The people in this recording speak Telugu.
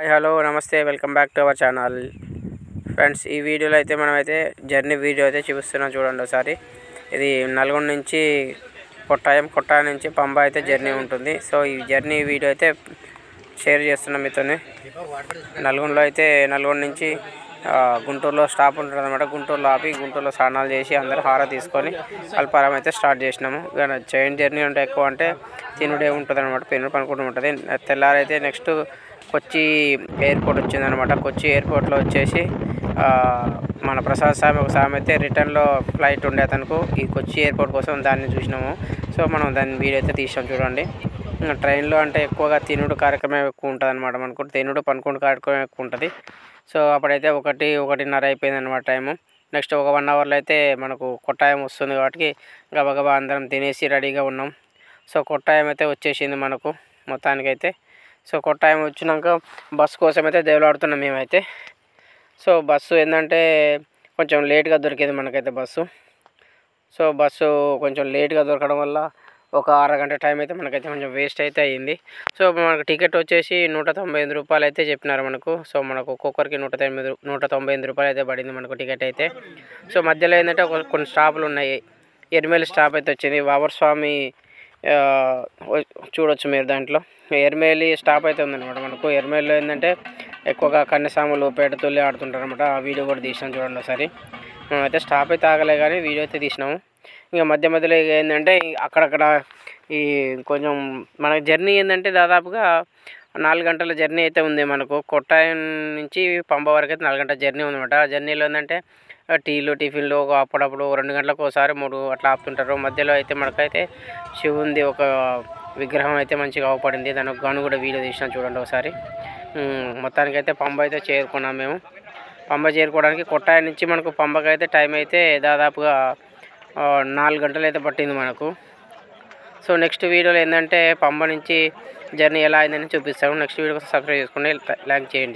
హాయ్ హలో నమస్తే welcome back to our channel friends. ఈ వీడియోలో అయితే మనమైతే జర్నీ వీడియో అయితే చూపిస్తున్నాం. చూడండి ఒకసారి. ఇది నల్గొండ నుంచి కొట్టాయం నుంచి పంబ అయితే జర్నీ ఉంటుంది. సో ఈ జర్నీ వీడియో అయితే షేర్ చేస్తున్నాం మీతోనే. నల్గొండ నుంచి గుంటూరులో స్టాప్ ఉంటుంది అనమాట. గుంటూరులో ఆపి గుంటూరులో స్నానాలు చేసి అందరూ హార తీసుకొని అల్పారం అయితే స్టార్ట్ చేసినాము. ట్రైన్ జర్నీ అంటే ఎక్కువ అంటే తినుడే ఉంటుంది అనమాట. పనుకుంటూ ఉంటుంది. తెల్లారైతే నెక్స్ట్ కొచ్చి ఎయిర్పోర్ట్ వచ్చిందనమాట. కొచ్చి ఎయిర్పోర్ట్లో వచ్చేసి మన ప్రసాద్ స్వామి ఒక స్వామి అయితే రిటర్న్లో ఫ్లైట్ ఉండే అతనుకు ఈ కొచ్చి ఎయిర్పోర్ట్ కోసం దాన్ని చూసినాము. సో మనం దాన్ని వీడియో అయితే తీసాం. చూడండి. ట్రైన్లో అంటే ఎక్కువగా తినుడు కార్యక్రమం ఎక్కువ ఉంటుంది అనమాట. మనకు తినుడు పనుకుండు కార్యక్రమం ఎక్కువ ఉంటుంది. సో అప్పుడైతే 1-1:30 అయిపోయింది అనమాట టైము. నెక్స్ట్ ఒక 1 అవర్లో అయితే మనకు కొట్టాయం వస్తుంది కాబట్టి గబగబా అందరం తినేసి రెడీగా ఉన్నాం. సో కొట్టాయం అయితే వచ్చేసింది మనకు మొత్తానికైతే. సో కొట్టాయం వచ్చినాక బస్సు కోసం అయితే దేవులాడుతున్నాం మేమైతే. సో బస్సు ఏంటంటే కొంచెం లేట్గా దొరికేది మనకైతే బస్సు. సో బస్సు కొంచెం లేట్గా దొరకడం వల్ల ఒక అరగంట టైం అయితే మనకైతే కొంచెం వేస్ట్ అయితే అయ్యింది. సో మనకు టికెట్ వచ్చేసి 198 రూపాయలు అయితే చెప్పినారు మనకు. సో మనకు ఒక్కొక్కరికి 198 రూపాయలు అయితే పడింది మనకు టికెట్ అయితే. సో మధ్యలో ఏంటంటే కొన్ని స్టాపులు ఉన్నాయి. ఎర్మేలి స్టాప్ అయితే వచ్చింది. వావర్ స్వామి చూడొచ్చు మీరు. దాంట్లో ఎర్మేలి స్టాప్ అయితే ఉందన్నమాట మనకు. ఎర్మేలిలో ఏంటంటే ఎక్కువగా కన్యసాములు పేటతోళ్ళి ఆడుతుంటారు అనమాట. ఆ వీడియో కూడా తీసినాం. చూడండి ఒకసారి. మేమైతే స్టాప్ అయితే ఆగలే కానీ వీడియో అయితే తీసినాము. ఇంకా మధ్యలో ఏంటంటే అక్కడక్కడ ఈ కొంచెం మన జర్నీ ఏంటంటే దాదాపుగా 4 గంటల జర్నీ అయితే ఉంది మనకు. కొట్టాయం నుంచి పంబ వరకు అయితే 4 గంటల జర్నీ ఉందన్నమాట. ఆ జర్నీలో ఏంటంటే టీలు టిఫిన్లు అప్పుడప్పుడు 2 గంటలకు ఒకసారి 3 అట్లా ఆపుతుంటారు. మధ్యలో అయితే మనకైతే శివుంది ఒక విగ్రహం అయితే మంచిగా అవపడింది. దానికి గాను కూడా వీడియో తీసినాం. చూడండి ఒకసారి. మొత్తానికైతే పంబ అయితే చేరుకున్నాం మేము. పంబ చేరుకోవడానికి కొట్టాయం నుంచి మనకు పంబకైతే టైం అయితే దాదాపుగా 4 గంటలు అయితే పట్టింది మనకు. సో నెక్స్ట్ వీడియోలో ఏంటంటే పంబ నుంచి జర్నీ ఎలా అయిందని చూపిస్తాము. నెక్స్ట్ వీడియో కోసం సబ్స్క్రైబ్ చేసుకోండి, లైక్ చేయండి.